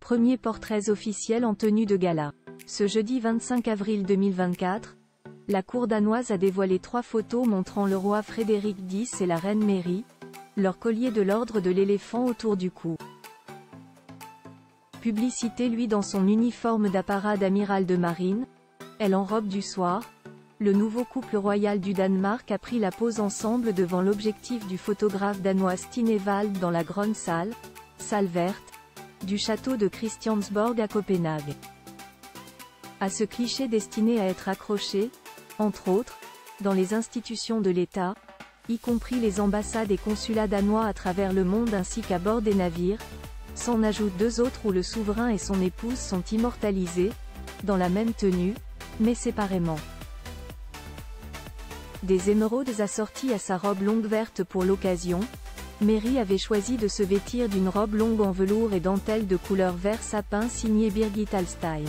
Premiers portraits officiels en tenue de gala. Ce jeudi 25 avril 2024, la cour danoise a dévoilé 3 photos montrant le roi Frédéric X et la reine Mary, leur collier de l'ordre de l'éléphant autour du cou. Publicité lui dans son uniforme d'apparat d'amiral de marine, elle en robe du soir. Le nouveau couple royal du Danemark a pris la pose ensemble devant l'objectif du photographe danois Stine Evald dans la grande salle verte, du château de Christiansborg à Copenhague. À ce cliché destiné à être accroché, entre autres, dans les institutions de l'État, y compris les ambassades et consulats danois à travers le monde ainsi qu'à bord des navires, s'en ajoutent 2 autres où le souverain et son épouse sont immortalisés, dans la même tenue, mais séparément. Des émeraudes assorties à sa robe longue verte pour l'occasion, Mary avait choisi de se vêtir d'une robe longue en velours et dentelle de couleur vert sapin signée Birgit Alstein.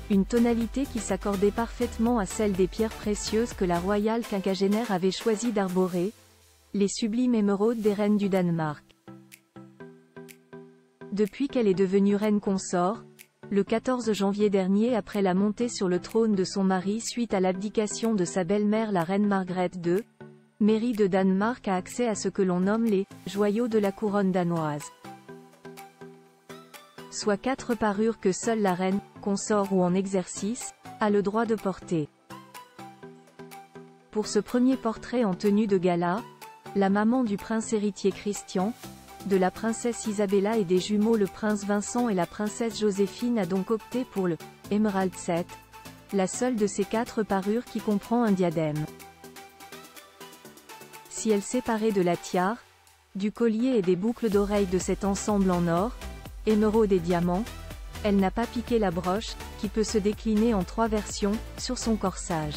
Une tonalité qui s'accordait parfaitement à celle des pierres précieuses que la royale quinquagénaire avait choisi d'arborer, les sublimes émeraudes des reines du Danemark. Depuis qu'elle est devenue reine consort, le 14 janvier dernier après la montée sur le trône de son mari suite à l'abdication de sa belle-mère la reine Margrethe II, Mary de Danemark a accès à ce que l'on nomme les « joyaux de la couronne danoise ». Soit 4 parures que seule la reine, consort ou en exercice, a le droit de porter. Pour ce premier portrait en tenue de gala, la maman du prince héritier Christian, de la princesse Isabella et des jumeaux le prince Vincent et la princesse Joséphine a donc opté pour le « Emerald Set », la seule de ces 4 parures qui comprend un diadème. Si elle séparait de la tiare, du collier et des boucles d'oreilles de cet ensemble en or, émeraude et diamant, elle n'a pas piqué la broche, qui peut se décliner en 3 versions, sur son corsage.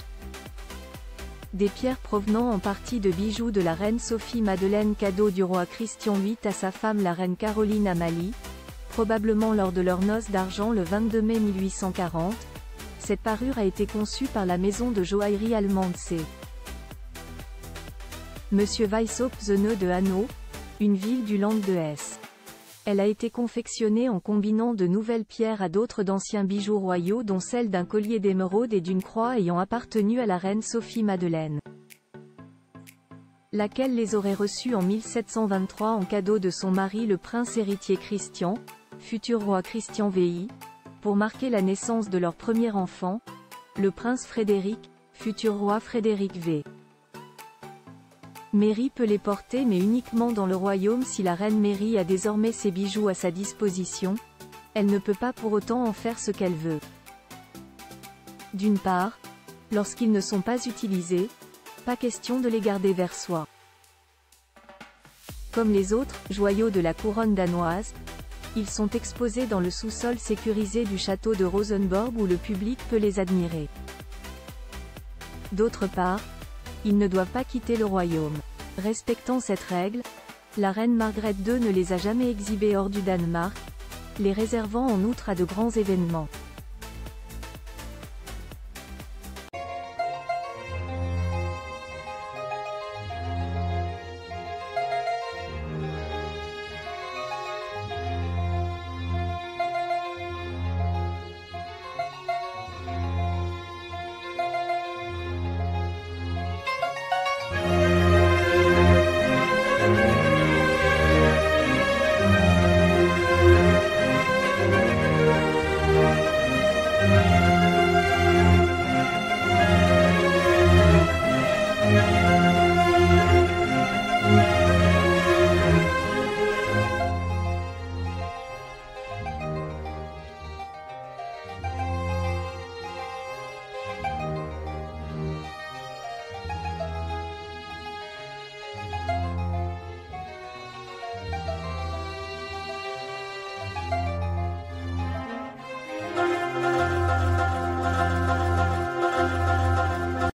Des pierres provenant en partie de bijoux de la reine Sophie-Madeleine cadeau du roi Christian VIII à sa femme la reine Caroline Amalie, probablement lors de leurs noces d'argent le 22 mai 1840, cette parure a été conçue par la maison de joaillerie allemande C. Monsieur Weishaupt Zene de Hanau, une ville du Land de Hesse. Elle a été confectionnée en combinant de nouvelles pierres à d'autres d'anciens bijoux royaux dont celle d'un collier d'émeraude et d'une croix ayant appartenu à la reine Sophie-Madeleine, laquelle les aurait reçus en 1723 en cadeau de son mari le prince héritier Christian, futur roi Christian VI, pour marquer la naissance de leur premier enfant, le prince Frédéric, futur roi Frédéric V. Mary peut les porter mais uniquement dans le royaume si la reine Mary a désormais ses bijoux à sa disposition, elle ne peut pas pour autant en faire ce qu'elle veut. D'une part, lorsqu'ils ne sont pas utilisés, pas question de les garder vers soi. Comme les autres joyaux de la couronne danoise, ils sont exposés dans le sous-sol sécurisé du château de Rosenborg où le public peut les admirer. D'autre part, ils ne doivent pas quitter le royaume. Respectant cette règle, la reine Margrethe II ne les a jamais exhibés hors du Danemark, les réservant en outre à de grands événements.